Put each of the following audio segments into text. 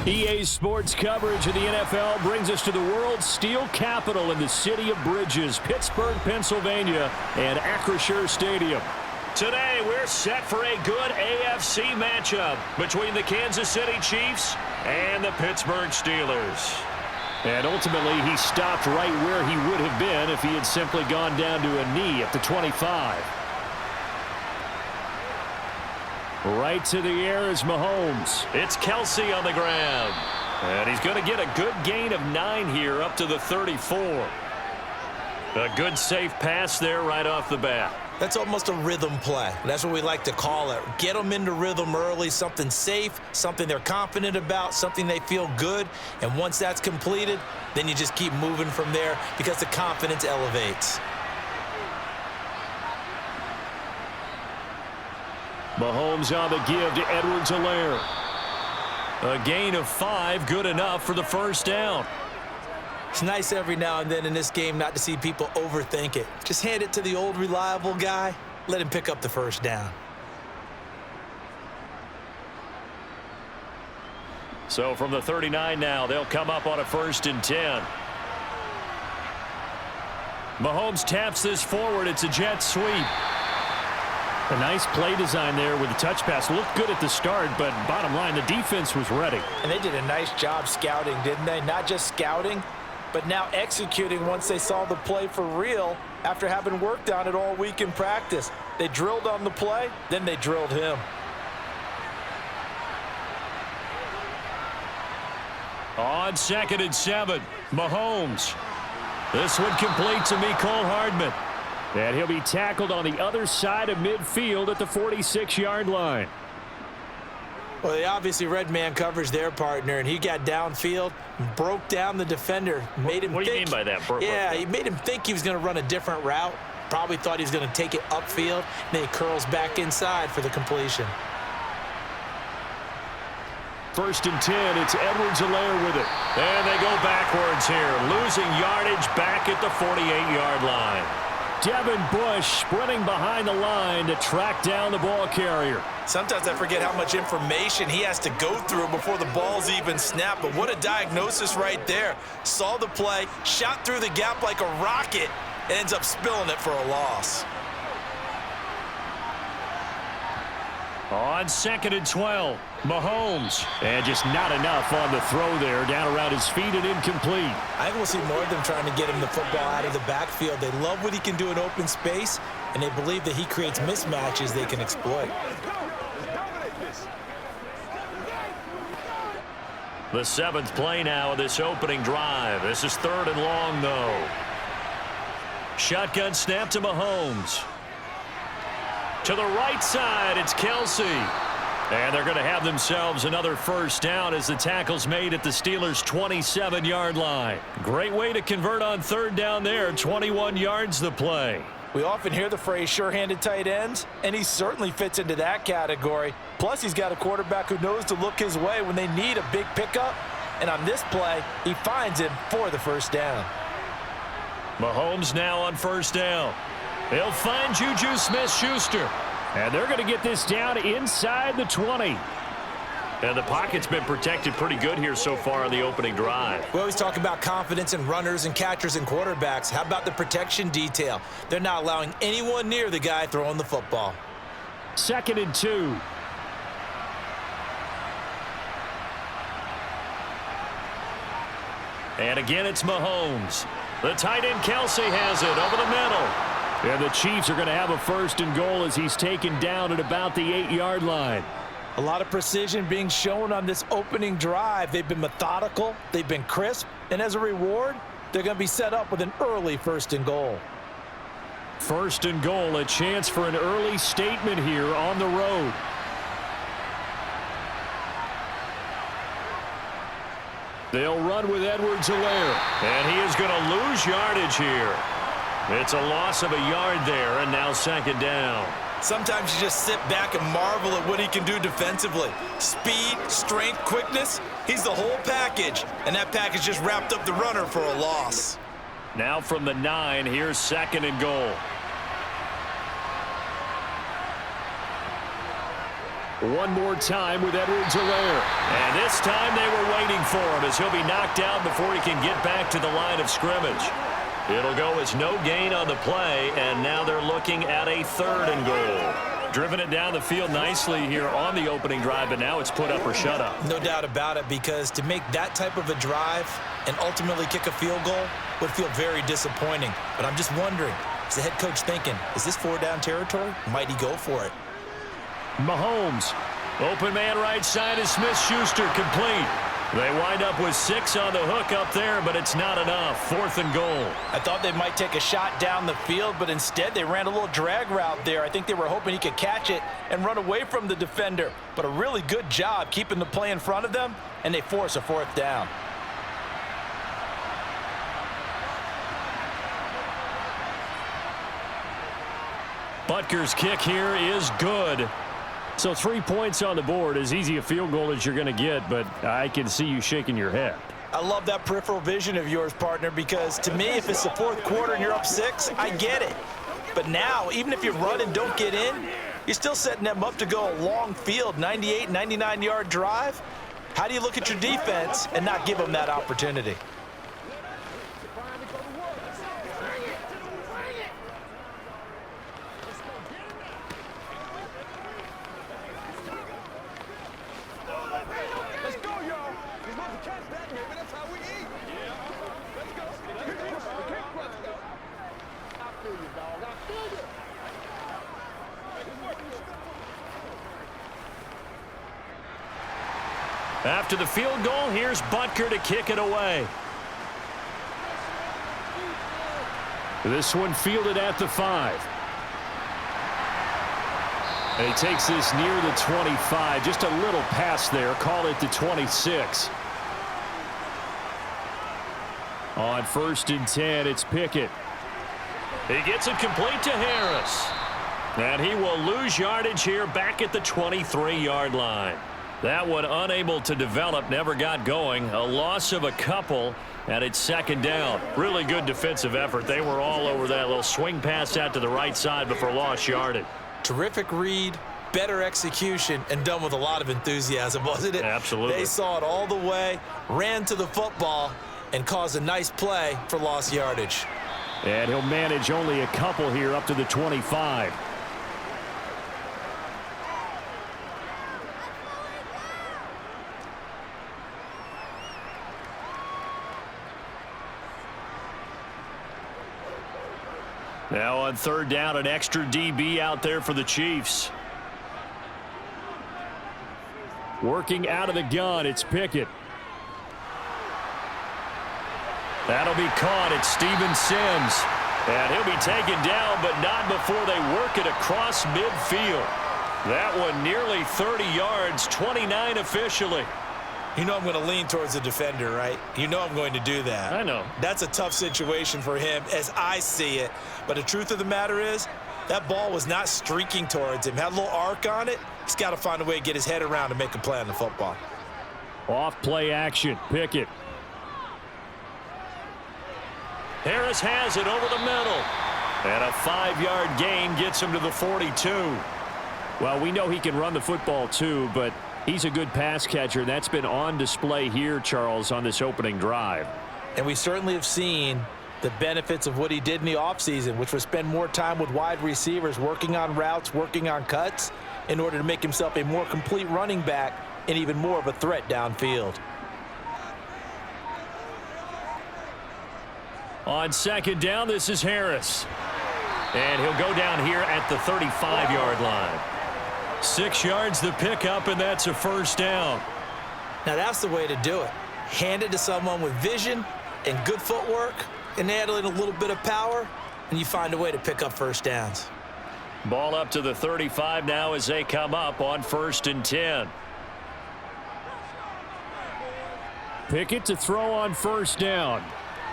EA Sports coverage of the NFL brings us to the world's steel capital in the city of Bridges, Pittsburgh, Pennsylvania, and Acrisure Stadium. Today, we're set for a good AFC matchup between the Kansas City Chiefs and the Pittsburgh Steelers. And ultimately, he stopped right where he would have been if he had simply gone down to a knee at the 25. Right to the air is Mahomes. It's Kelsey on the ground. And he's going to get a good gain of 9 here up to the 34. A good safe pass there right off the bat. That's almost a rhythm play. That's what we like to call it. Get them into rhythm early, something safe, something they're confident about, something they feel good. And once that's completed, then you just keep moving from there because the confidence elevates. Mahomes on the give to Edwards-Helaire. A gain of 5, good enough for the first down. It's nice every now and then in this game not to see people overthink it. Just hand it to the old reliable guy. Let him pick up the first down. So from the 39 now, they'll come up on a 1st and 10. Mahomes taps this forward. It's a jet sweep. A nice play design there with the touch pass. Looked good at the start, but bottom line, the defense was ready. And they did a nice job scouting, didn't they? Not just scouting, but now executing once they saw the play for real after having worked on it all week in practice. They drilled on the play, then they drilled him. On 2nd and 7, Mahomes. This one complete to Mecole Hardman. And he'll be tackled on the other side of midfield at the 46-yard line. Well, they obviously read man coverage their partner, and he got downfield, broke down the defender, made him What do you think, mean by that? Yeah, he made him think he was going to run a different route. Probably thought he was going to take it upfield, and then he curls back inside for the completion. 1st and 10, it's Edwards-Helaire with it. And they go backwards here, losing yardage back at the 48-yard line. Devin Bush sprinting behind the line to track down the ball carrier. Sometimes I forget how much information he has to go through before the ball's even snapped, but what a diagnosis right there. Saw the play, shot through the gap like a rocket, and ends up spilling it for a loss. On 2nd and 12, Mahomes. And just not enough on the throw there, down around his feet and incomplete. I think we'll see more of them trying to get him the football out of the backfield. They love what he can do in open space, and they believe that he creates mismatches they can exploit. The 7th play now of this opening drive. This is 3rd and long, though. Shotgun snap to Mahomes. To the right side, it's Kelsey. And they're going to have themselves another first down as the tackle's made at the Steelers' 27-yard line. Great way to convert on 3rd down there. 21 yards the play. We often hear the phrase sure-handed tight ends, and he certainly fits into that category. Plus, he's got a quarterback who knows to look his way when they need a big pickup. And on this play, he finds him for the first down. Mahomes now on 1st down. They'll find Juju Smith-Schuster. And they're going to get this down inside the 20. And the pocket's been protected pretty good here so far on the opening drive. We always talk about confidence in runners and catchers and quarterbacks. How about the protection detail? They're not allowing anyone near the guy throwing the football. 2nd and 2. And again, it's Mahomes. The tight end Kelsey has it over the middle. And the Chiefs are going to have a 1st and goal as he's taken down at about the 8-yard line. A lot of precision being shown on this opening drive. They've been methodical, they've been crisp, and as a reward, they're going to be set up with an early 1st and goal. 1st and goal, a chance for an early statement here on the road. They'll run with Edwards-Helaire, and he is going to lose yardage here. It's a loss of a yard there, and now 2nd down. Sometimes you just sit back and marvel at what he can do defensively. Speed, strength, quickness, he's the whole package. And that package just wrapped up the runner for a loss. Now from the 9, here's 2nd and goal. One more time with Edwards-Helaire. And this time they were waiting for him as he'll be knocked down before he can get back to the line of scrimmage. It'll go as no gain on the play, and now they're looking at a 3rd and goal. Driven it down the field nicely here on the opening drive, but now it's put up or shut up. No doubt about it, because to make that type of a drive and ultimately kick a field goal would feel very disappointing. But I'm just wondering, is the head coach thinking, is this 4-down territory? Might he go for it? Mahomes, open man right side is Smith-Schuster, complete. They wind up with 6 on the hook up there, but it's not enough. 4th and goal. I thought they might take a shot down the field, but instead they ran a little drag route there. I think they were hoping he could catch it and run away from the defender. But a really good job keeping the play in front of them, and they force a 4th down. Butker's kick here is good. So 3 points on the board, as easy a field goal as you're going to get, but I can see you shaking your head. I love that peripheral vision of yours, partner, because to me, if it's the 4th quarter and you're up 6, I get it. But now, even if you run and don't get in, you're still setting them up to go a long field, 98, 99-yard drive. How do you look at your defense and not give them that opportunity? After the field goal, here's Butker to kick it away. This one fielded at the 5. And he takes this near the 25. Just a little pass there. Call it the 26. On 1st and 10, it's Pickett. He gets it complete to Harris. And he will lose yardage here back at the 23-yard line. That one unable to develop, never got going. A loss of a couple, and it's 2nd down. Really good defensive effort. They were all over that little swing pass out to the right side before lost yardage. Terrific read, better execution, and done with a lot of enthusiasm, wasn't it? Absolutely. They saw it all the way, ran to the football, and caused a nice play for lost yardage. And he'll manage only a couple here up to the 25. Now on 3rd down, an extra DB out there for the Chiefs. Working out of the gun, it's Pickett. That'll be caught. It's Steven Sims. And he'll be taken down, but not before they work it across midfield. That one nearly 30 yards, 29 officially. You know I'm going to lean towards the defender, right? You know I'm going to do that. I know. That's a tough situation for him as I see it. But the truth of the matter is, that ball was not streaking towards him. Had a little arc on it. He's got to find a way to get his head around and make a play on the football. Off play action. Pickett. Harris has it over the middle. And a 5-yard gain gets him to the 42. Well, we know he can run the football too, but he's a good pass catcher. That's been on display here, Charles, on this opening drive. And we certainly have seen the benefits of what he did in the offseason, which was spend more time with wide receivers, working on routes, working on cuts, in order to make himself a more complete running back and even more of a threat downfield. On 2nd down, this is Harris. And he'll go down here at the 35-yard line. 6 yards the pickup, and that's a 1st down. Now that's the way to do it. Hand it to someone with vision and good footwork, and add in a little bit of power, and you find a way to pick up 1st downs. Ball up to the 35 now as they come up on 1st and 10. Pickett to throw on 1st down.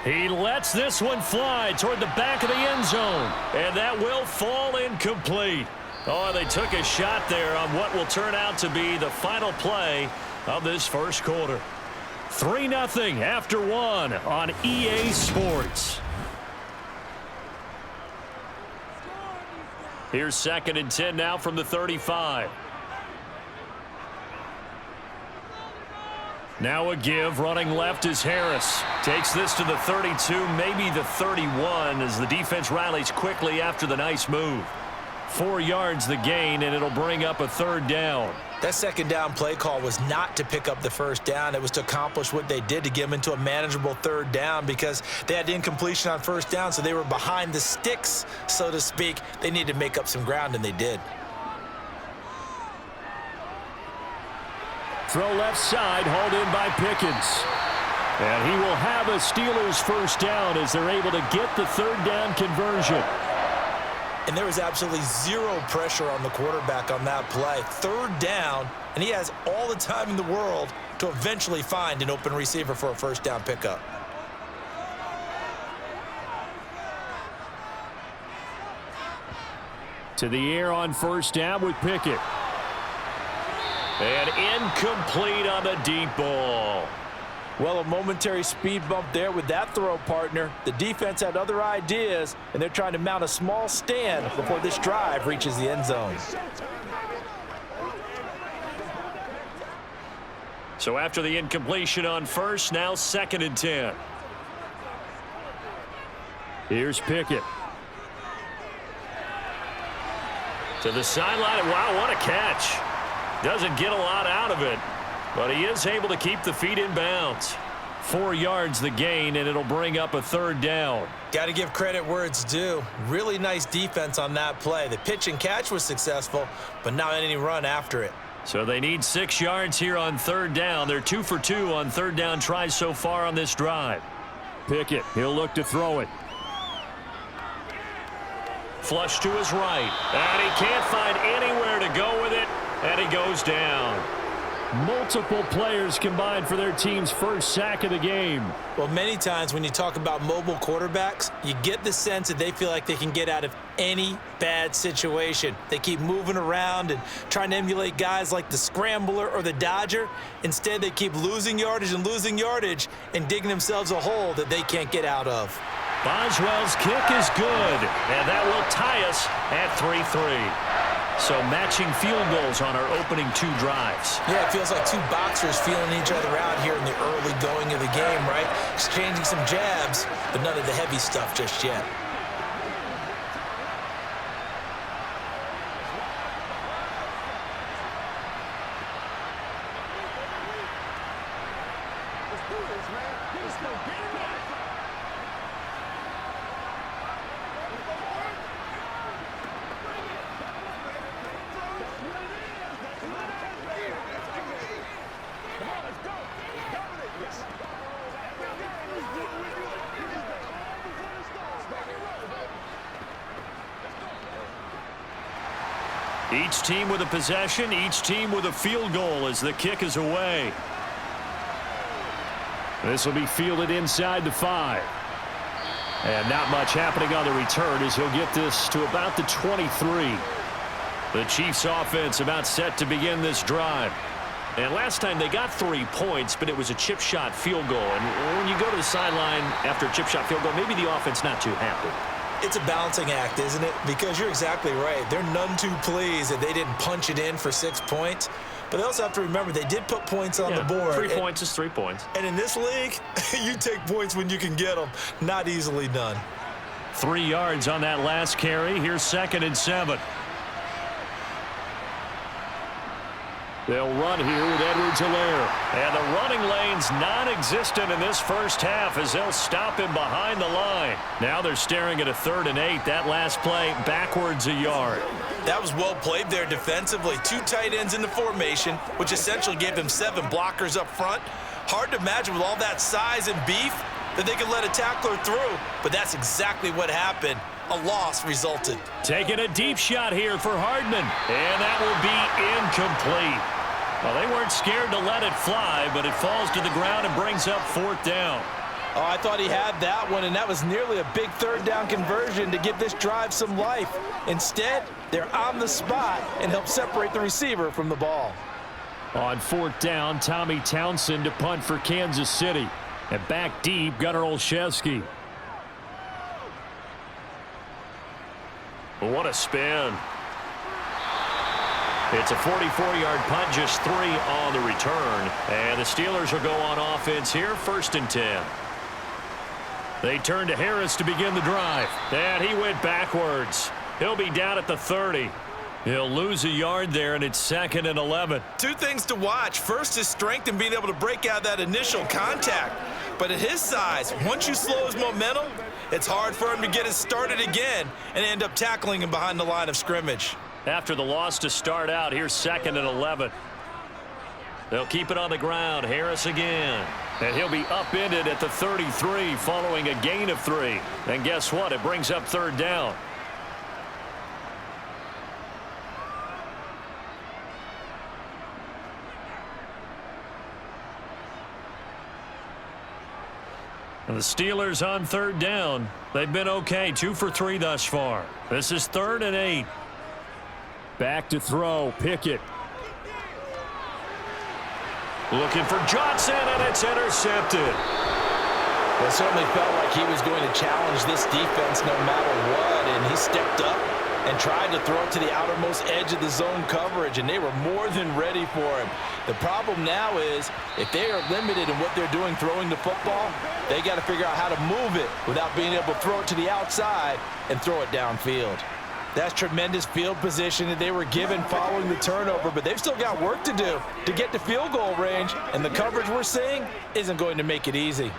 He lets this one fly toward the back of the end zone, and that will fall incomplete. Oh, they took a shot there on what will turn out to be the final play of this 1st quarter. 3-0 after 1 on EA Sports. Here's 2nd and 10 now from the 35. Now a give. Running left is Harris. Takes this to the 32, maybe the 31, as the defense rallies quickly after the nice move. 4 yards the gain, and it'll bring up a third down. That second down play call was not to pick up the first down. It was to accomplish what they did, to get them into a manageable third down, because they had incompletion on first down, so they were behind the sticks, so to speak. They needed to make up some ground, and they did. Throw left side, hauled in by Pickens. And he will have a Steelers first down as they're able to get the third down conversion. And there was absolutely zero pressure on the quarterback on that play. Third down, and he has all the time in the world to eventually find an open receiver for a first down pickup. To the air on first down with Pickett. And incomplete on the deep ball. Well, a momentary speed bump there with that throw, partner. The defense had other ideas, and they're trying to mount a small stand before this drive reaches the end zone. So after the incompletion on first, now 2nd and 10. Here's Pickett. To the sideline. Wow, what a catch. Doesn't get a lot out of it, but he is able to keep the feet in bounds. 4 yards the gain, and it'll bring up a third down. Got to give credit where it's due. Really nice defense on that play. The pitch and catch was successful, but not any run after it. So they need 6 yards here on third down. They're 2 for 2 on third down tries so far on this drive. Pickett, he'll look to throw it. Flush to his right, and he can't find anywhere to go with it. And he goes down. Multiple players combined for their team's first sack of the game. Well, many times when you talk about mobile quarterbacks, you get the sense that they feel like they can get out of any bad situation. They keep moving around and trying to emulate guys like the Scrambler or the Dodger. Instead, they keep losing yardage and digging themselves a hole that they can't get out of. Boswell's kick is good, and that will tie us at 3-3. So matching field goals on our opening 2 drives. Yeah, it feels like 2 boxers feeling each other out here in the early going of the game, right? Exchanging some jabs, but none of the heavy stuff just yet. Each team with a possession, each team with a field goal as the kick is away. This will be fielded inside the 5. And not much happening on the return as he'll get this to about the 23. The Chiefs offense about set to begin this drive. And last time they got 3 points, but it was a chip shot field goal. And when you go to the sideline after a chip shot field goal, maybe the offense not too happy. It's a balancing act, isn't it? Because you're exactly right. They're none too pleased that they didn't punch it in for 6 points. But they also have to remember they did put points on the board. 3 points is 3 points. And in this league, you take points when you can get them. Not easily done. 3 yards on that last carry. Here's 2nd and 7. They'll run here with Edwards-Helaire. And the running lane's non-existent in this first half as they'll stop him behind the line. Now they're staring at a 3rd and 8. That last play backwards a yard. That was well played there defensively. 2 tight ends in the formation, which essentially gave them 7 blockers up front. Hard to imagine with all that size and beef that they could let a tackler through. But that's exactly what happened. A loss resulted. Taking a deep shot here for Hardman. And that will be incomplete. Well, they weren't scared to let it fly, but it falls to the ground and brings up 4th down. Oh, I thought he had that one, and that was nearly a big 3rd down conversion to give this drive some life. Instead, they're on the spot and help separate the receiver from the ball. On 4th down, Tommy Townsend to punt for Kansas City. And back deep, Gunnar Olszewski. What a spin. It's a 44-yard punt, just 3 on the return. And the Steelers will go on offense here, 1st and 10. They turn to Harris to begin the drive. And he went backwards. He'll be down at the 30. He'll lose a yard there, and it's 2nd and 11. 2 things to watch. First, his strength and being able to break out that initial contact. But at his size, once you slow his momentum, it's hard for him to get it started again and end up tackling him behind the line of scrimmage. After the loss to start out, here's 2nd and 11. They'll keep it on the ground. Harris again. And he'll be upended at the 33 following a gain of 3. And guess what? It brings up 3rd down. And the Steelers on 3rd down. They've been okay, 2 for 3 thus far. This is 3rd and 8. Back to throw, Pickett. Looking for Johnson, and it's intercepted. It certainly felt like he was going to challenge this defense no matter what, and he stepped up and tried to throw it to the outermost edge of the zone coverage, and they were more than ready for him. The problem now is if they are limited in what they're doing throwing the football, they got to figure out how to move it without being able to throw it to the outside and throw it downfield. That's tremendous field position that they were given following the turnover, but they've still got work to do to get to field goal range, and the coverage we're seeing isn't going to make it easy.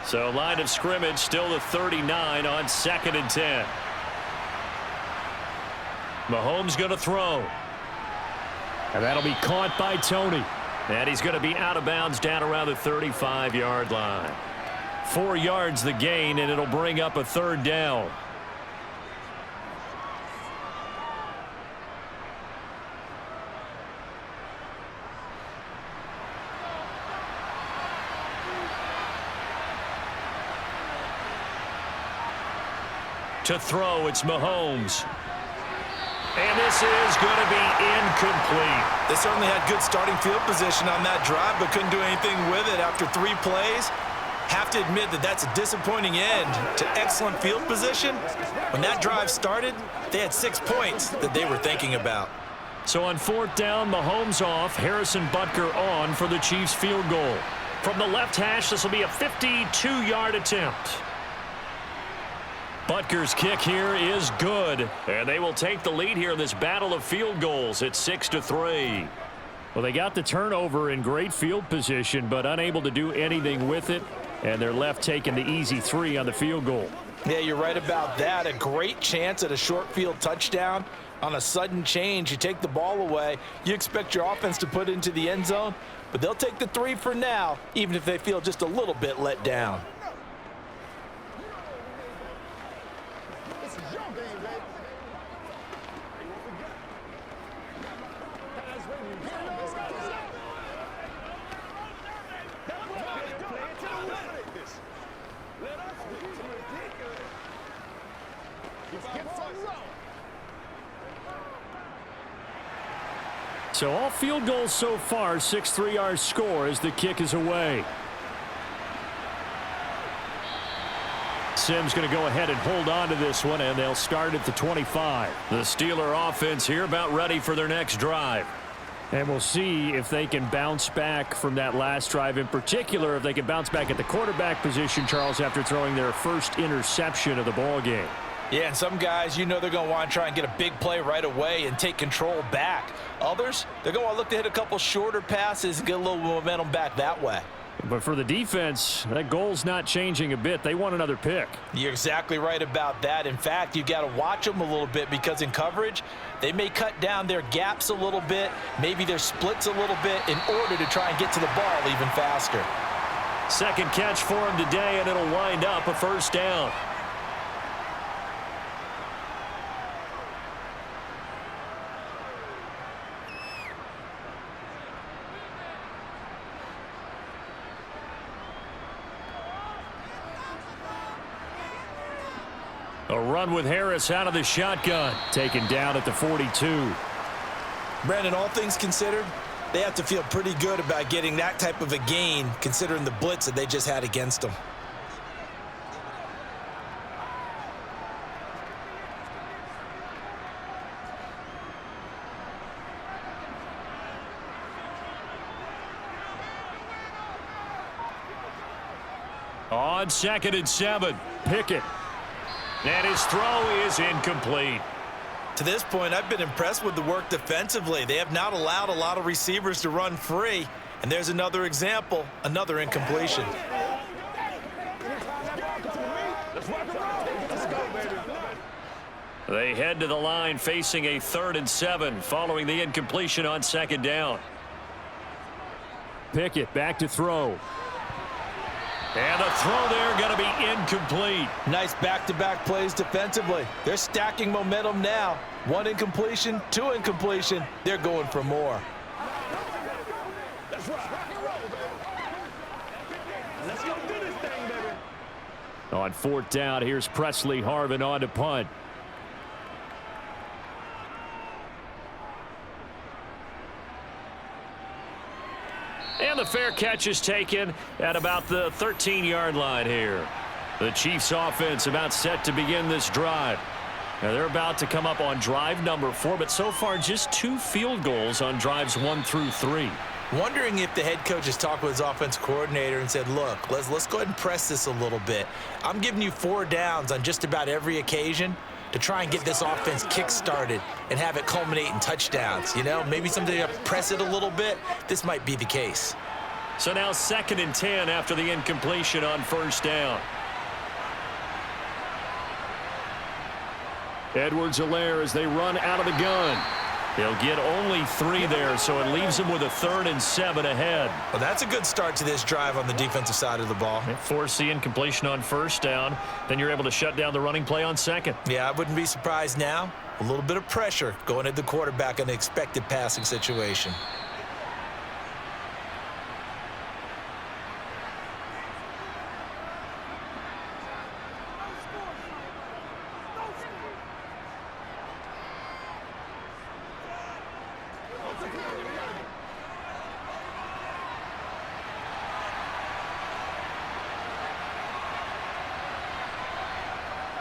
So line of scrimmage still the 39 on 2nd and 10. Mahomes going to throw. And that'll be caught by Tony. And he's going to be out of bounds down around the 35-yard line. 4 yards the gain, and it'll bring up a 3rd down. To throw, it's Mahomes. And this is going to be incomplete. They certainly had good starting field position on that drive, but couldn't do anything with it after 3 plays. Have to admit that that's a disappointing end to excellent field position. When that drive started, they had 6 points that they were thinking about. So on 4th down, Mahomes off, Harrison Butker on for the Chiefs field goal. From the left hash, this will be a 52-yard attempt. Butker's kick here is good, and they will take the lead here in this battle of field goals at 6-3. Well, they got the turnover in great field position, but unable to do anything with it, and they're left taking the easy 3 on the field goal. Yeah, you're right about that. A great chance at a short field touchdown. On a sudden change, you take the ball away. You expect your offense to put it into the end zone, but they'll take the 3 for now, even if they feel just a little bit let down. So all field goals so far, 6-3 our score as the kick is away. Sims going to go ahead and hold on to this one, and they'll start at the 25. The Steeler offense here about ready for their next drive. And we'll see if they can bounce back from that last drive. In particular, if they can bounce back at the quarterback position, Charles, after throwing their first interception of the ball game. Yeah, and some guys, you know they're going to want to try and get a big play right away and take control back. Others, they're going to want to look to hit a couple shorter passes and get a little momentum back that way. But for the defense, that goal's not changing a bit. They want another pick. You're exactly right about that. In fact, you've got to watch them a little bit because in coverage, they may cut down their gaps a little bit, maybe their splits a little bit in order to try and get to the ball even faster. Second catch for him today, and it'll wind up a 1st down. A run with Harris out of the shotgun. Taken down at the 42. Brandon, all things considered, they have to feel pretty good about getting that type of a gain considering the blitz that they just had against them. On 2nd and 7, Pickett. And his throw is incomplete. To this point, I've been impressed with the work defensively. They have not allowed a lot of receivers to run free. And there's another example, another incompletion. They head to the line facing a 3rd and 7 following the incompletion on 2nd down. Pickett back to throw. And the throw there going to be incomplete. Nice back-to-back plays defensively. They're stacking momentum now. 1 incompletion, 2 incompletion. They're going for more. Let's go do this thing, baby. On 4th down, here's Presley Harvin on to punt. And the fair catch is taken at about the 13-yard line here. The Chiefs offense about set to begin this drive. Now they're about to come up on drive number 4, but so far just 2 field goals on drives 1 through 3. Wondering if the head coach has talked with his offensive coordinator and said, look, let's go ahead and press this a little bit. I'm giving you 4 downs on just about every occasion to try and get this offense kick-started and have it culminate in touchdowns. You know, maybe something to press it a little bit. This might be the case. So now 2nd and 10 after the incompletion on 1st down. Edwards-Helaire as they run out of the gun. They'll get only 3 there, so it leaves them with a 3rd and 7 ahead. Well, that's a good start to this drive on the defensive side of the ball. Force the incompletion on 1st down. Then you're able to shut down the running play on 2nd. Yeah, I wouldn't be surprised now. A little bit of pressure going at the quarterback in an expected passing situation.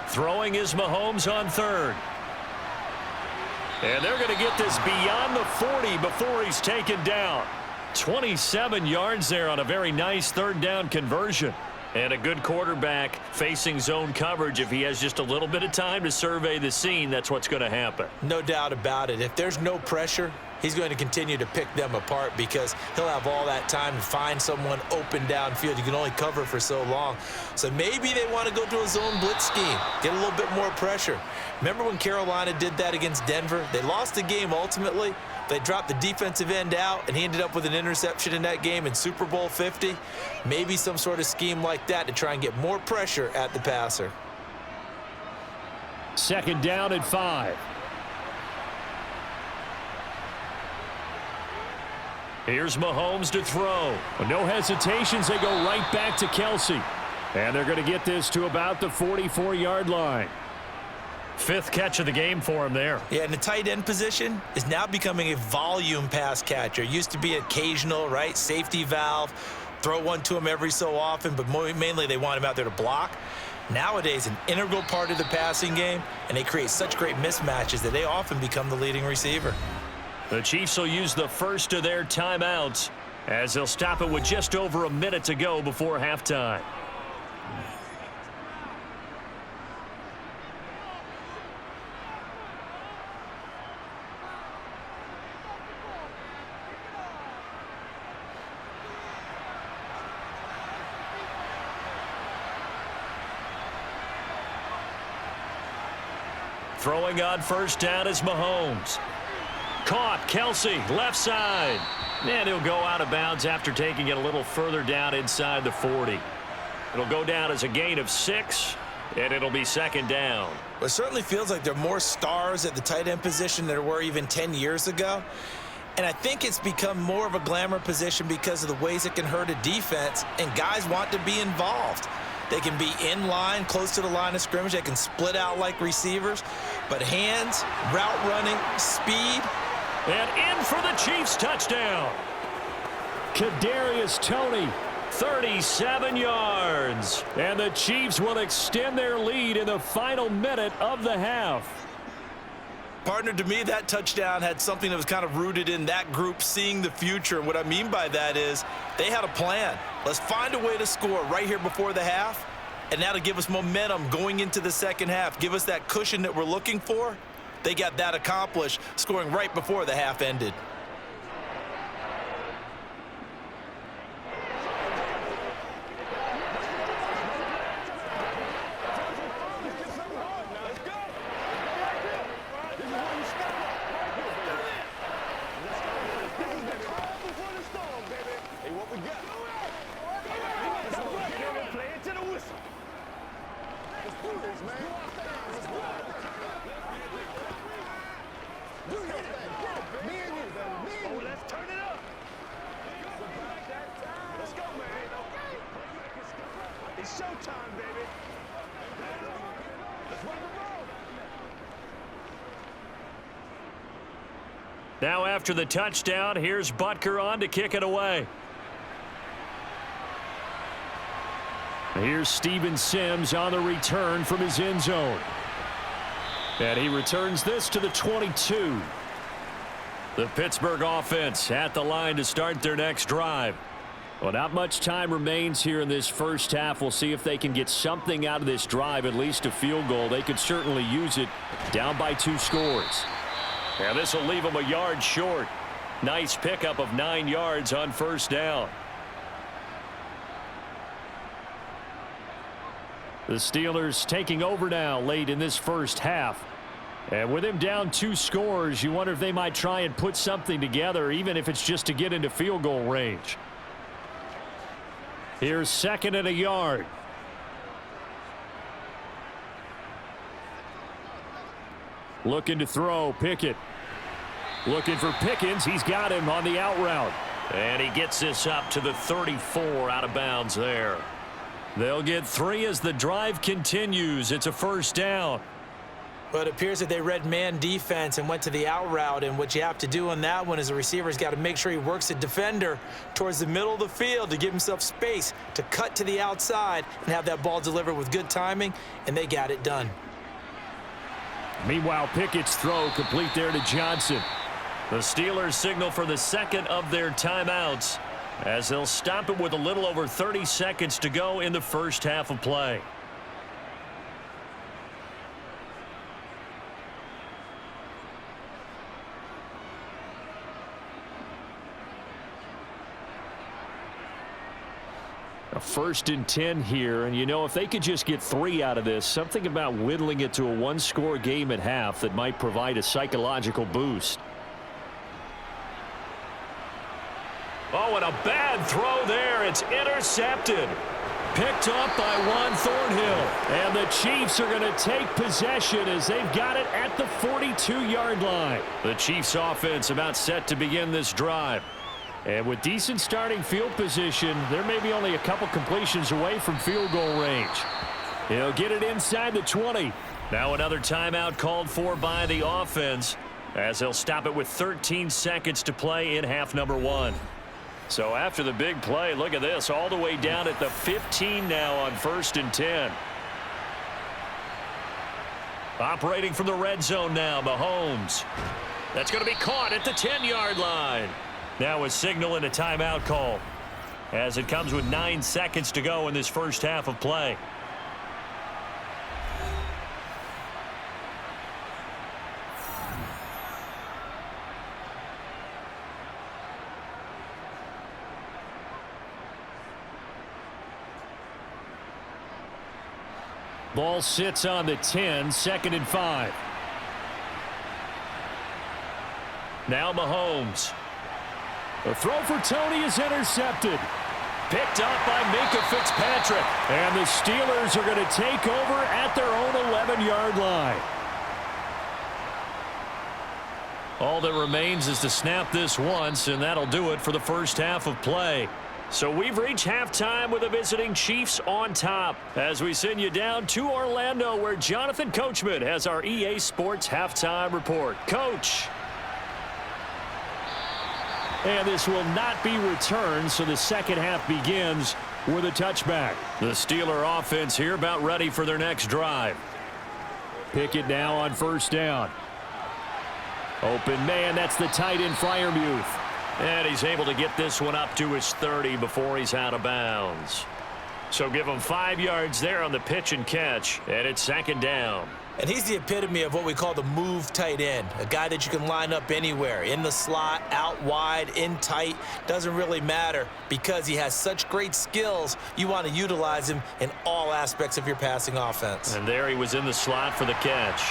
Throwing is Mahomes on 3rd. And they're going to get this beyond the 40 before he's taken down. 27 yards there on a very nice 3rd down conversion. And a good quarterback facing zone coverage. If he has just a little bit of time to survey the scene, that's what's going to happen. No doubt about it. If there's no pressure, he's going to continue to pick them apart because he'll have all that time to find someone open downfield. You can only cover for so long. So maybe they want to go to a zone blitz scheme, get a little bit more pressure. Remember when Carolina did that against Denver? They lost the game ultimately. They dropped the defensive end out, and he ended up with an interception in that game in Super Bowl 50. Maybe some sort of scheme like that to try and get more pressure at the passer. 2nd down and 5. Here's Mahomes to throw. No hesitations. They go right back to Kelsey. And they're going to get this to about the 44-yard line. 5th catch of the game for him there. Yeah, and the tight end position is now becoming a volume pass catcher. Used to be occasional, right? Safety valve. Throw one to him every so often, but mainly they want him out there to block. Nowadays, an integral part of the passing game, and they create such great mismatches that they often become the leading receiver. The Chiefs will use the first of their timeouts as they'll stop it with just over a minute to go before halftime. Throwing on 1st down is Mahomes. Caught, Kelsey, left side. And he'll go out of bounds after taking it a little further down inside the 40. It'll go down as a gain of 6, and it'll be 2nd down. Well, it certainly feels like there are more stars at the tight end position than there were even 10 years ago. And I think it's become more of a glamour position because of the ways it can hurt a defense, and guys want to be involved. They can be in line, close to the line of scrimmage. They can split out like receivers. But hands, route running, speed. And in for the Chiefs touchdown. Kadarius Toney, 37 yards. And the Chiefs will extend their lead in the final minute of the half. Partner, to me, that touchdown had something that was kind of rooted in that group seeing the future. And what I mean by that is they had a plan. Let's find a way to score right here before the half, and that'll give us momentum going into the second half. Give us that cushion that we're looking for. They got that accomplished, scoring right before the half ended. Now after the touchdown, here's Butker on to kick it away. Here's Steven Sims on the return from his end zone. And he returns this to the 22. The Pittsburgh offense at the line to start their next drive. Well, not much time remains here in this first half. We'll see if they can get something out of this drive, at least a field goal. They could certainly use it, down by 2 scores. And this will leave them a yard short. Nice pickup of 9 yards on first down. The Steelers taking over now late in this first half. And with him down 2 scores, you wonder if they might try and put something together, even if it's just to get into field goal range. Here's 2nd and a yard. Looking to throw, Pickett. Looking for Pickens. He's got him on the out route. And he gets this up to the 34, out of bounds there. They'll get 3 as the drive continues. It's a first down. But it appears that they read man defense and went to the out route. And what you have to do on that one is the receiver's got to make sure he works the defender towards the middle of the field to give himself space to cut to the outside and have that ball delivered with good timing. And they got it done. Meanwhile, Pickett's throw complete there to Johnson. The Steelers signal for the second of their timeouts as they'll stop it with a little over 30 seconds to go in the first half of play. A 1st and 10 here, and you know, if they could just get 3 out of this, something about whittling it to a 1-score game at half that might provide a psychological boost. Oh, and a bad throw there. It's intercepted. Picked up by Juan Thornhill. And the Chiefs are going to take possession as they've got it at the 42-yard line. The Chiefs offense about set to begin this drive. And with decent starting field position, there may be only a couple completions away from field goal range. He'll get it inside the 20. Now another timeout called for by the offense as they'll stop it with 13 seconds to play in half number 1. So after the big play, look at this, all the way down at the 15 now on 1st and 10. Operating from the red zone now, Mahomes. That's going to be caught at the 10-yard line. Now a signal and a timeout call as it comes with 9 seconds to go in this first half of play. Ball sits on the 10, 2nd and 5. Now Mahomes. The throw for Tony is intercepted. Picked up by Minka Fitzpatrick. And the Steelers are going to take over at their own 11-yard line. All that remains is to snap this once, and that'll do it for the first half of play. So we've reached halftime with the visiting Chiefs on top as we send you down to Orlando where Jonathan Coachman has our EA Sports halftime report. Coach. And this will not be returned, so the second half begins with a touchback. The Steeler offense here about ready for their next drive. Pickett now on first down. Open man, that's the tight end Freiermuth. And he's able to get this one up to his 30 before he's out of bounds. So give him 5 yards there on the pitch and catch, and it's second down. And he's the epitome of what we call the move tight end, a guy that you can line up anywhere, in the slot, out wide, in tight, doesn't really matter because he has such great skills. You want to utilize him in all aspects of your passing offense. And there he was in the slot for the catch.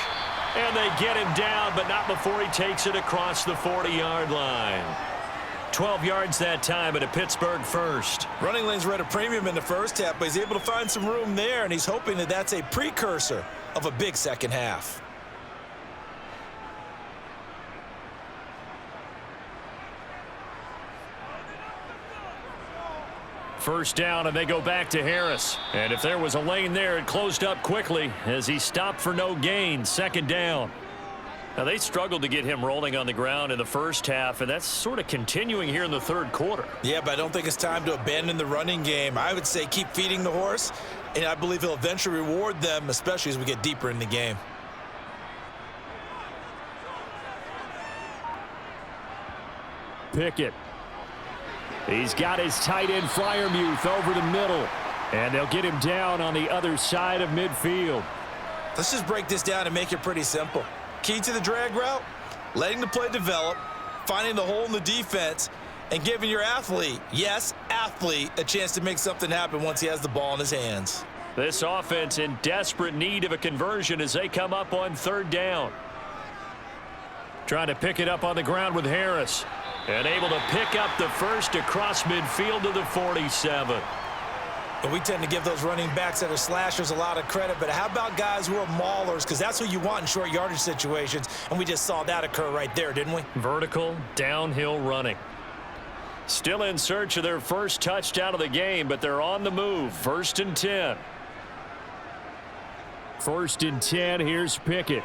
And they get him down, but not before he takes it across the 40-yard line. 12 yards that time and a Pittsburgh first. Running lanes were at a premium in the first half, but he's able to find some room there, and he's hoping that that's a precursor of a big second half. First down, and they go back to Harris. And if there was a lane there, it closed up quickly as he stopped for no gain. Second down. Now, they struggled to get him rolling on the ground in the first half, and that's sort of continuing here in the third quarter. Yeah, but I don't think it's time to abandon the running game. I would say keep feeding the horse, and I believe he'll eventually reward them, especially as we get deeper in the game. Pickett. He's got his tight end Freiermuth over the middle, and they'll get him down on the other side of midfield. Let's just break this down and make it pretty simple. Key to the drag route, letting the play develop, finding the hole in the defense, and giving your athlete, yes, athlete, a chance to make something happen once he has the ball in his hands. This offense in desperate need of a conversion as they come up on third down. Trying to pick it up on the ground with Harris. And able to pick up the first across midfield to the 47. And we tend to give those running backs that are slashers a lot of credit, but how about guys who are maulers? Because that's what you want in short yardage situations, and we just saw that occur right there, didn't we? Vertical, downhill running. Still in search of their first touchdown of the game, but they're on the move. First and 10. First and 10, here's Pickett.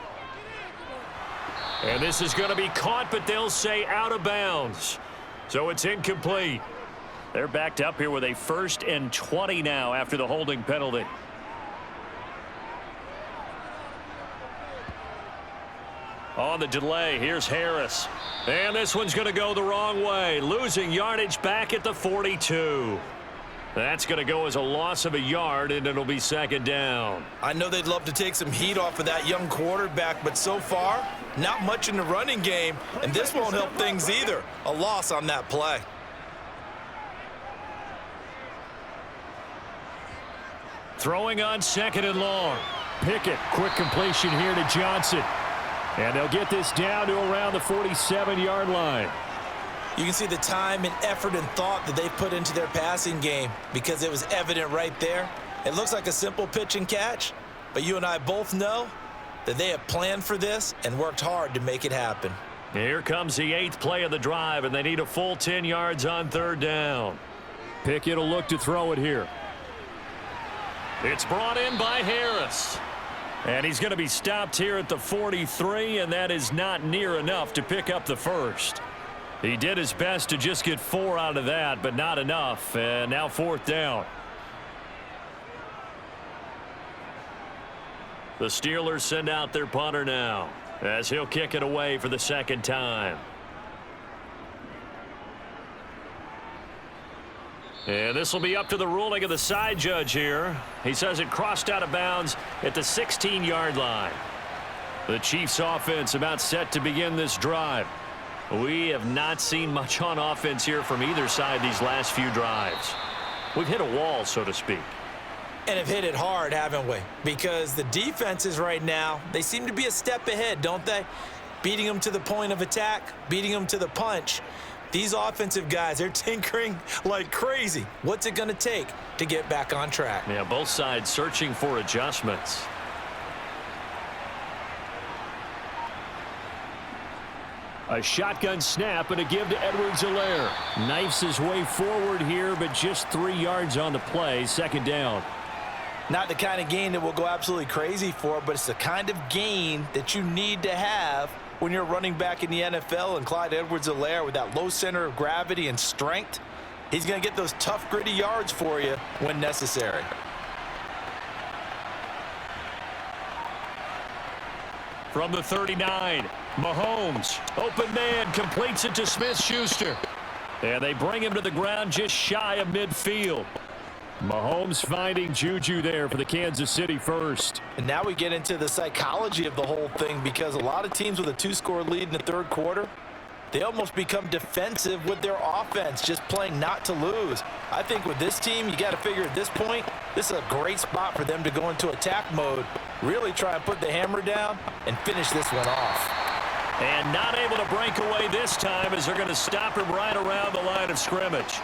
And this is going to be caught, but they'll say out of bounds. So it's incomplete. They're backed up here with a 1st and 20 now after the holding penalty. On the delay, here's Harris. And this one's going to go the wrong way, losing yardage back at the 42. That's going to go as a loss of a yard, and it'll be second down. I know they'd love to take some heat off of that young quarterback, but so far, not much in the running game, and this won't help things either. A loss on that play. Throwing on second and long. Pickett, quick completion here to Johnson. And they'll get this down to around the 47-yard line. You can see the time and effort and thought that they put into their passing game because it was evident right there. It looks like a simple pitch and catch, but you and I both know that they have planned for this and worked hard to make it happen. Here comes the 8th play of the drive, and they need a full 10 yards on third down. Pickett will look to throw it here. It's brought in by Harris. And he's going to be stopped here at the 43, and that is not near enough to pick up the first. He did his best to just get 4 out of that, but not enough. And now fourth down. The Steelers send out their punter now as he'll kick it away for the second time. And this will be up to the ruling of the side judge here. He says it crossed out of bounds at the 16-yard line. The Chiefs offense about set to begin this drive. We have not seen much on offense here from either side these last few drives. We've hit a wall, so to speak. And have hit it hard, haven't we? Because the defenses right now, they seem to be a step ahead, don't they? Beating them to the point of attack, beating them to the punch. These offensive guys, they're tinkering like crazy. What's it going to take to get back on track? Yeah, both sides searching for adjustments. A shotgun snap and a give to Edwards-Helaire. Knifes his way forward here, but just 3 yards on the play. Second down. Not the kind of gain that we'll go absolutely crazy for, but it's the kind of gain that you need to have when you're running back in the NFL. And Clyde Edwards-Helaire, with that low center of gravity and strength, he's going to get those tough, gritty yards for you when necessary. From the 39, Mahomes, open man, completes it to Smith-Schuster. And they bring him to the ground just shy of midfield. Mahomes finding Juju there for the Kansas City first. And now we get into the psychology of the whole thing, because a lot of teams with a 2-score lead in the third quarter, they almost become defensive with their offense, just playing not to lose. I think with this team, you got to figure at this point, this is a great spot for them to go into attack mode, really try and put the hammer down and finish this one off. And not able to break away this time as they're going to stop him right around the line of scrimmage.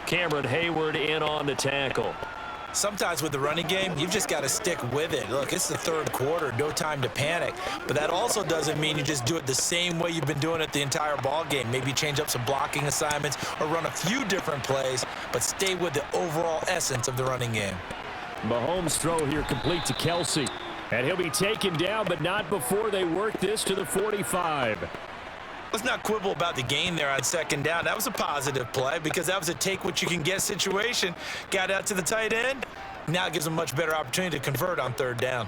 Cameron Hayward in on the tackle. Sometimes with the running game, you've just got to stick with it. Look, it's the third quarter, no time to panic. But that also doesn't mean you just do it the same way you've been doing it the entire ball game. Maybe change up some blocking assignments or run a few different plays, but stay with the overall essence of the running game. Mahomes' throw here complete to Kelsey. And he'll be taken down, but not before they work this to the 45. Let's not quibble about the gain there on second down. That was a positive play because that was a take-what-you-can-get situation. Got out to the tight end. Now it gives them a much better opportunity to convert on third down.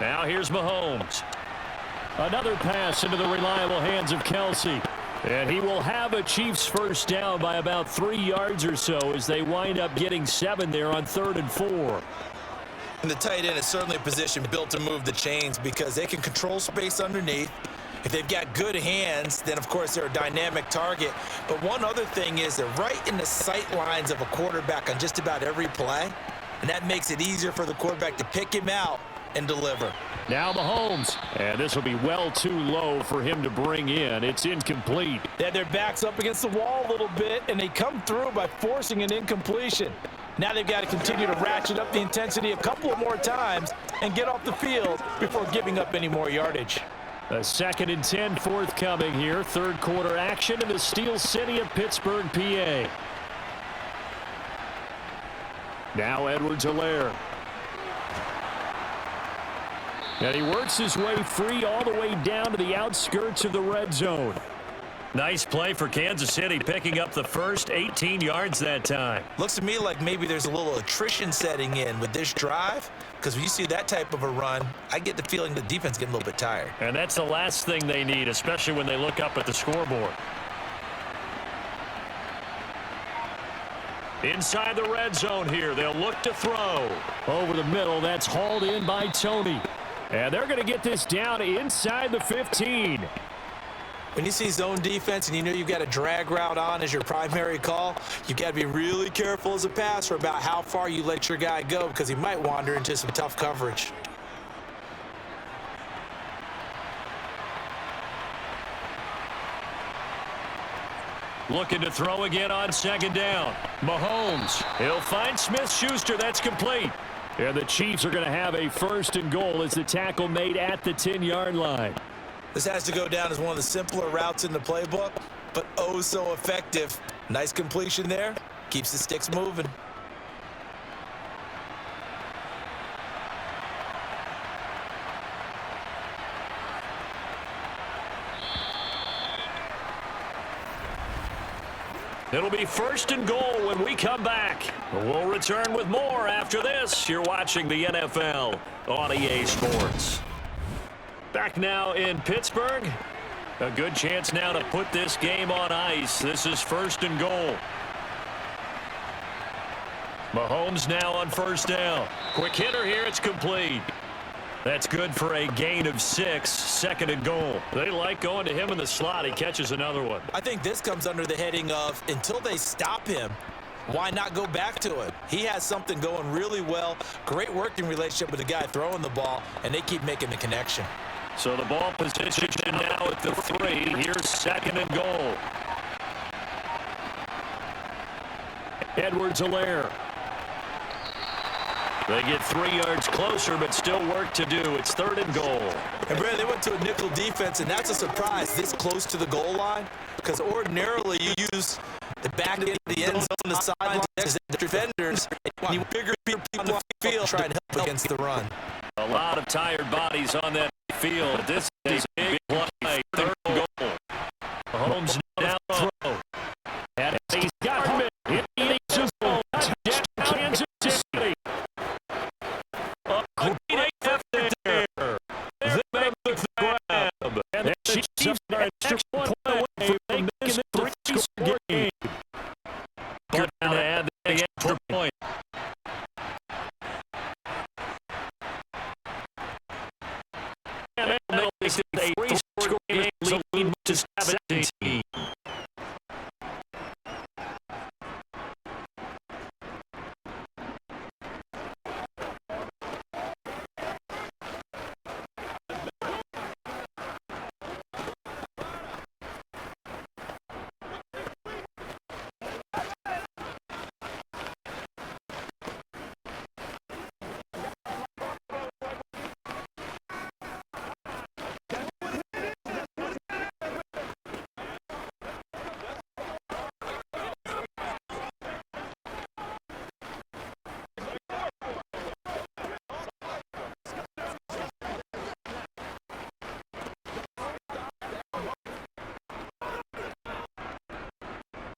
Now here's Mahomes. Another pass into the reliable hands of Kelsey. And he will have a Chiefs first down by about 3 yards or so as they wind up getting 7 there on 3rd and 4. And the tight end is certainly a position built to move the chains because they can control space underneath. If they've got good hands, then of course they're a dynamic target. But one other thing is they're right in the sight lines of a quarterback on just about every play. And that makes it easier for the quarterback to pick him out and deliver. Now Mahomes, and this will be well too low for him to bring in. It's incomplete. They had their backs up against the wall a little bit, and they come through by forcing an incompletion. Now they've got to continue to ratchet up the intensity a couple of more times and get off the field before giving up any more yardage. A 2nd and 10 forthcoming here. Third quarter action in the Steel City of Pittsburgh, PA. Now Edwards-Helaire. And he works his way free all the way down to the outskirts of the red zone. Nice play for Kansas City, picking up the first 18 yards that time. Looks to me like maybe there's a little attrition setting in with this drive, because when you see that type of a run, I get the feeling the defense getting a little bit tired. And that's the last thing they need, especially when they look up at the scoreboard. Inside the red zone here, they'll look to throw. Over the middle, that's hauled in by Tony. And they're going to get this down inside the 15. When you see zone defense and you know you've got a drag route on as your primary call, you've got to be really careful as a passer about how far you let your guy go because he might wander into some tough coverage. Looking to throw again on second down. Mahomes. He'll find Smith-Schuster. That's complete. And the Chiefs are going to have a 1st and goal as the tackle made at the 10-yard line. This has to go down as one of the simpler routes in the playbook, but oh so effective. Nice completion there. Keeps the sticks moving. It'll be 1st and goal when we come back. We'll return with more after this. You're watching the NFL on EA Sports. Back now in Pittsburgh. A good chance now to put this game on ice. This is 1st and goal. Mahomes now on 1st down. Quick hitter here. It's complete. That's good for a gain of 6, 2nd and goal. They like going to him in the slot. He catches another one. I think this comes under the heading of until they stop him, why not go back to it? He has something going really well. Great working relationship with the guy throwing the ball, and they keep making the connection. So the ball position now at the 3. Here's 2nd and goal. Edwards-Helaire. They get 3 yards closer, but still work to do. It's 3rd and goal. And, Brad, they went to a nickel defense, and that's a surprise this close to the goal line because ordinarily you use the back end of the end zone, the sidelines as the defenders, and you want bigger people on the field trying to help against the run. A lot of tired bodies on that field. This is a big play. 3rd and goal. Mahomes now throw. And he's got him in. Kansas an extra point away from making this a three-score game. But now to add the extra point. And they'll make it a three-score game, lead to 17.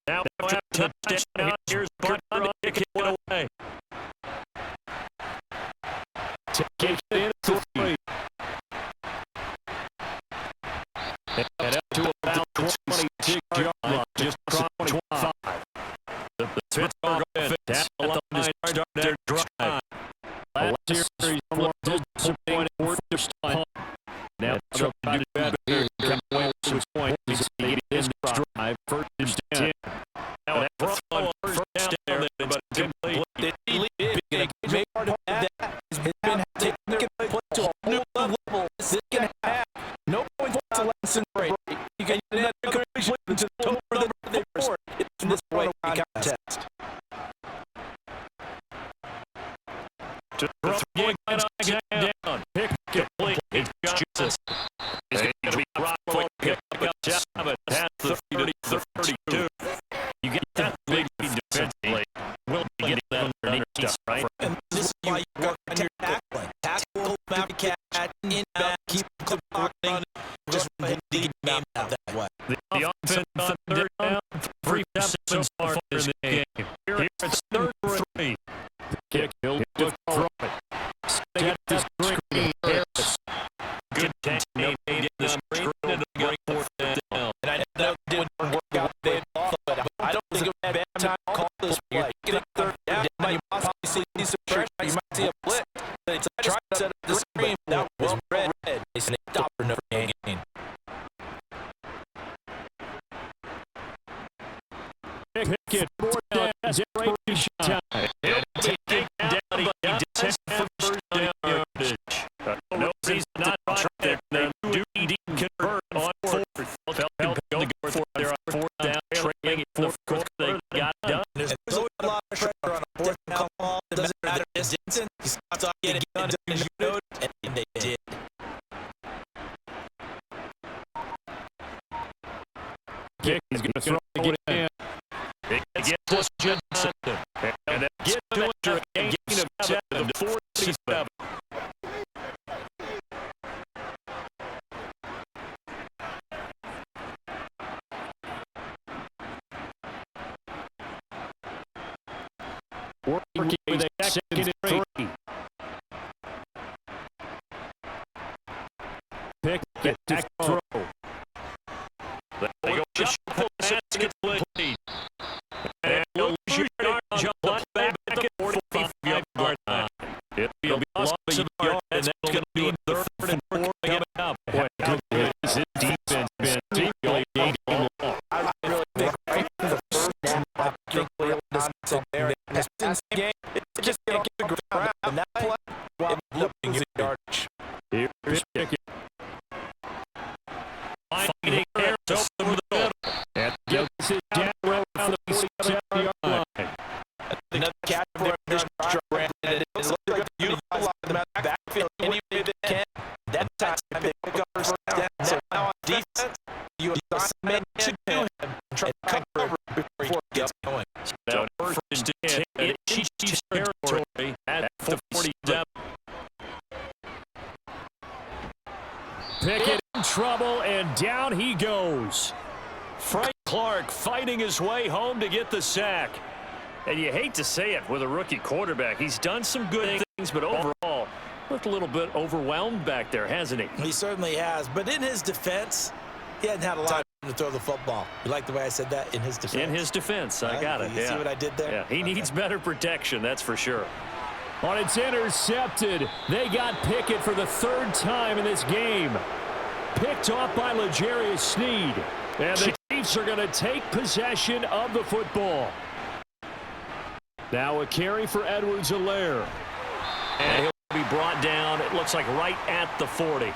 Now after the touchdown, here's Butler to kick it away. Take it in for 3. And up to about 26-yard line, just across 25. The Pittsburgh offense has allowed to start their drive. Last series was disappointing first time. Now they'll try to do better. Come away with some points. They get this drive first and 10. Now that first down there, but complete. They lead big. A big part of that has been taking the play to a new level. Second half, no points to lesson break. You can get that completion to the total of the board in this way contest. To throw the down. Pick it, complete. It's Johnson. He's going to be rocked for a pick up job at past the 30-32. You get that big defensively. We'll be getting that underneath stuff, right? And this is why you got to tackling. Tackle, map, catch, inbound, keep the clock running. Just run the game out that way. The offense on third down, 3 so far in this game. Here it's 3rd and 3. The kick, he'll throw it. Stay at the screen. Harris. Good take. Made it the screen and a great 4th down. And I know it didn't work out they thought, but I don't think it was a bad time to call this play. Get up third down, you might see some pressure, you might see a blitz. They tried to set up the screen, that was red. They stopped for no gain. Pick it, 4th down, Brady shot. He'll take it down, but he does have first down yardage. No reason not to try there. They do need to convert on 4th. They'll go for their 4th down, trailing it 4th quarter. They got it done. There's always a lot of pressure on a 4th down call. Doesn't matter the distance. You start getting done as you know, and they did. Kick is going to throw it again. They get plus Johnson. And they get to it after a gain of 7 to 47. Working with a 2nd and 3. Pick it, back throw. They go just basket lead. And he'll lose your yardage on back at the 45-yard line. It'll be a loss of a yard, and that's going to be 3rd and 4 coming up. Boy, goodness, his defense been particularly game long. I really think right from the first down, I think Leland is there. Since the game, it just can't get the ground. And that play, while looking at yardage. Here's Pickett. Finding Harris over the middle. And gets it down around the 47-yard line. Another catch for additional brand. And it looks like to utilize them at the backfield any way they can. That time they pick up first down. So now on defense, you assign to him and try to cover before he gets going. Now first and 10 in Chiefs territory at the 47. Pickett in trouble, and down he goes. Frank Clark fighting his way home to get the sack. And you hate to say it with a rookie quarterback. He's done some good things, but overall, looked a little bit overwhelmed back there, hasn't he? He certainly has. But in his defense, He hadn't had a lot of time to throw the football. You like the way I said that? In his defense? In his defense. I got it. You see what I did there? Yeah, he needs better protection, that's for sure. On it's intercepted. They got Pickett for the third time in this game. Picked off by L'Jarius Sneed. And the Chiefs are going to take possession of the football. Now a carry for Edwards-Helaire. And he'll be brought down, it looks like right at the 40.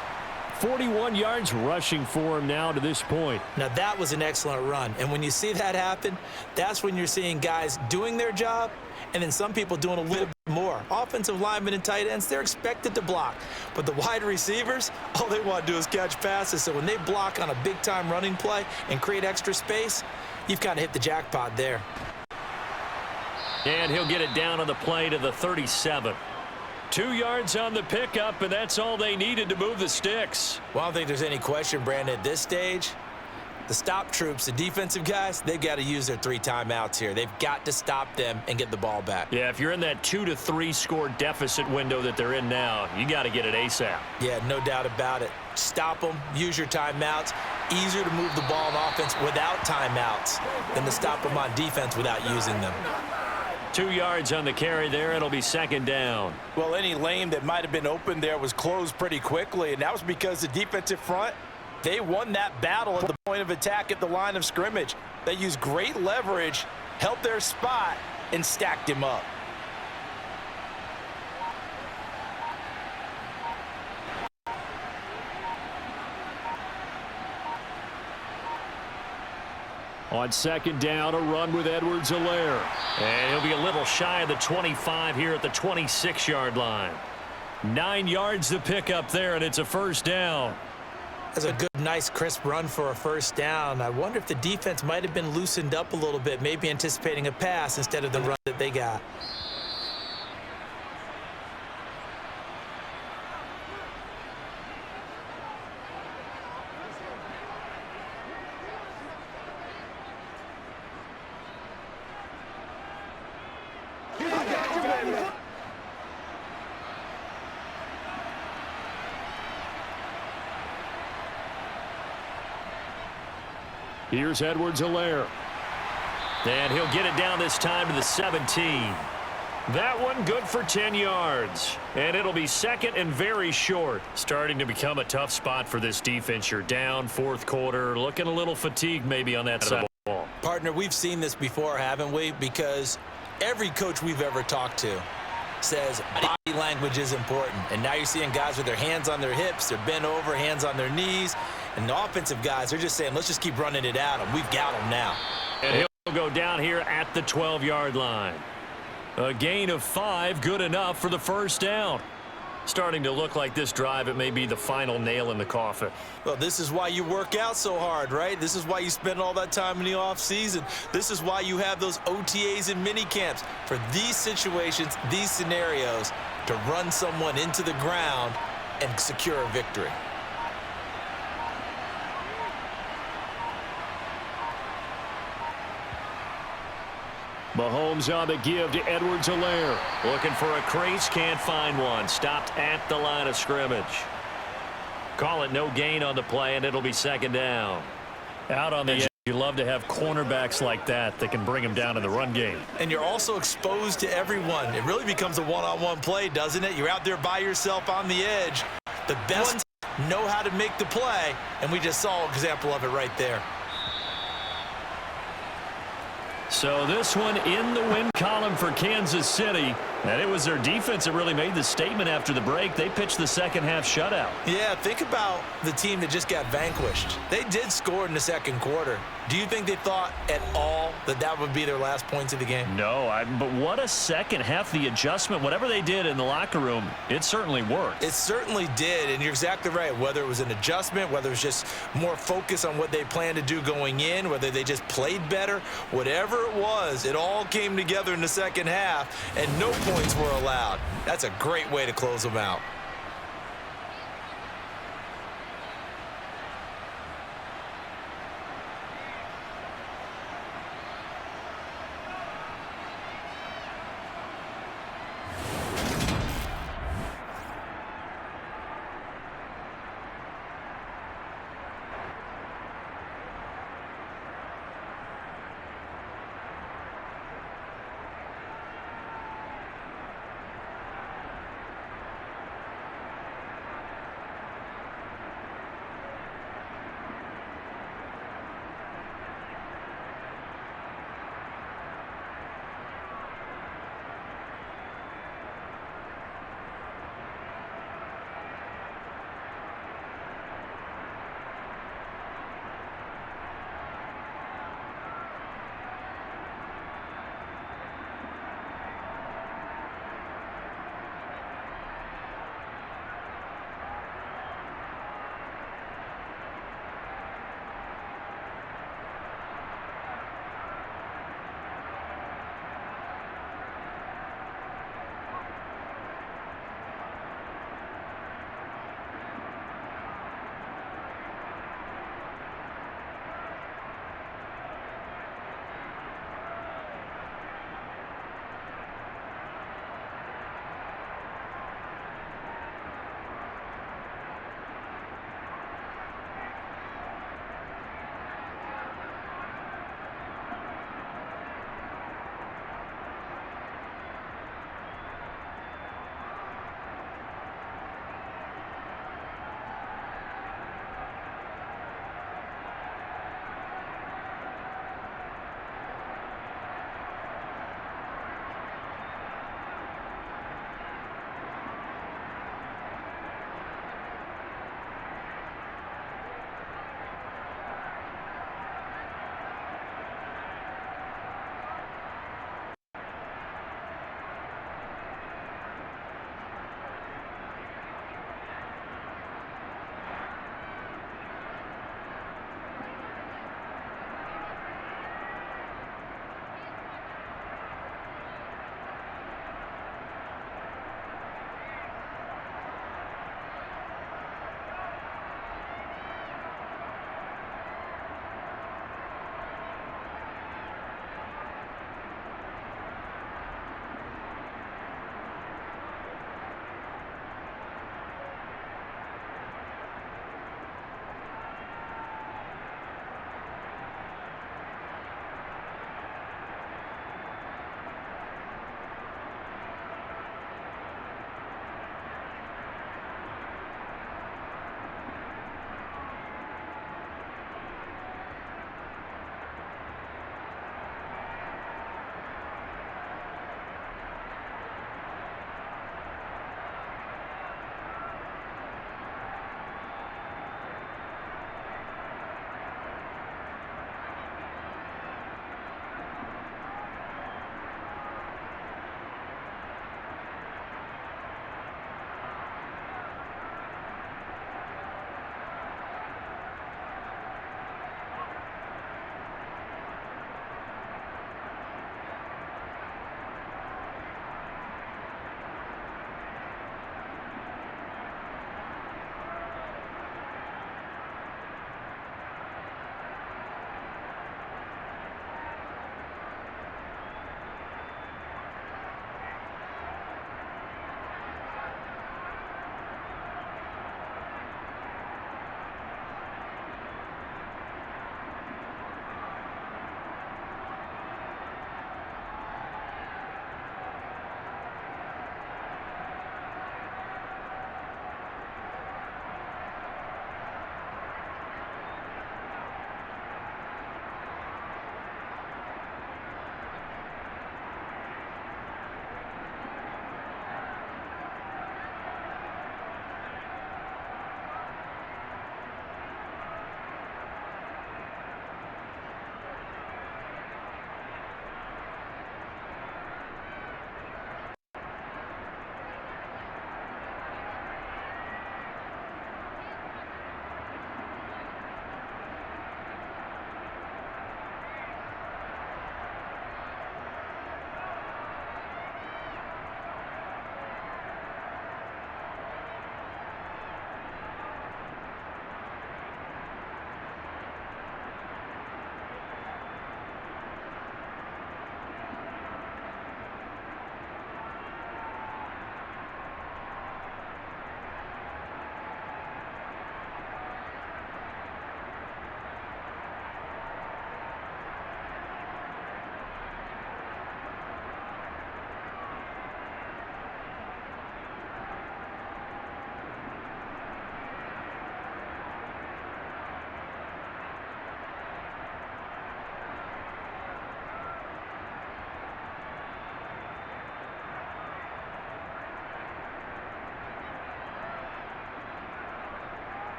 41 yards rushing for him now to this point. Now, that was an excellent run. And when you see that happen, that's when you're seeing guys doing their job and then some people doing a little bit more. Offensive linemen and tight ends, they're expected to block. But the wide receivers, all they want to do is catch passes. So when they block on a big-time running play and create extra space, you've kind of hit the jackpot there. And he'll get it down on the play to the 37. 2 yards on the pickup, and that's all they needed to move the sticks. Well, I don't think there's any question, Brandon, at this stage. The stop troops, the defensive guys, they've got to use their 3 timeouts here. They've got to stop them and get the ball back. Yeah, if you're in that 2 to 3 score deficit window that they're in now, you got to get it ASAP. Yeah, no doubt about it. Stop them, use your timeouts. Easier to move the ball on offense without timeouts than to stop them on defense without using them. 2 yards on the carry there. It'll be second down. Well, any lane that might have been open there was closed pretty quickly, and that was because the defensive front, they won that battle at the point of attack at the line of scrimmage. They used great leverage, held their spot, and stacked him up. On second down, a run with Edwards-Helaire. And he'll be a little shy of the 25 here at the 26-yard line. 9 yards to pick up there, and it's a first down. That's a good, nice, crisp run for a first down. I wonder if the defense might have been loosened up a little bit, maybe anticipating a pass instead of the run that they got. Here's Edwards-Helaire. And he'll get it down this time to the 17. That one good for 10 yards. And it'll be second and very short. Starting to become a tough spot for this defense. You're down fourth quarter. Looking a little fatigued maybe on that side of the ball. Partner, we've seen this before, haven't we? Because every coach we've ever talked to says body language is important. And now you're seeing guys with their hands on their hips, they're bent over, hands on their knees. And the offensive guys, they're just saying, let's just keep running it at them. We've got them now. And he'll go down here at the 12-yard line. A gain of 5, good enough for the first down. Starting to look like this drive, it may be the final nail in the coffin. Well, this is why you work out so hard, right? This is why you spend all that time in the offseason. This is why you have those OTAs and mini camps for these situations, these scenarios, to run someone into the ground and secure a victory. Mahomes on the give to Edwards-Helaire. Looking for a crease, can't find one. Stopped at the line of scrimmage. Call it no gain on the play, and it'll be second down. Out on the edge, you love to have cornerbacks like that can bring him down in the run game. And you're also exposed to everyone. It really becomes a one-on-one play, doesn't it? You're out there by yourself on the edge. The best ones know how to make the play, and we just saw an example of it right there. So this one in the win column for Kansas City. And it was their defense that really made the statement after the break. They pitched the second half shutout. Yeah, think about the team that just got vanquished. They did score in the second quarter. Do you think they thought at all that that would be their last points of the game? No, but what a second half. The adjustment, whatever they did in the locker room, it certainly worked. It certainly did, and you're exactly right. Whether it was an adjustment, whether it was just more focus on what they planned to do going in, whether they just played better, whatever it was, it all came together in the second half, and no points were allowed. That's a great way to close them out.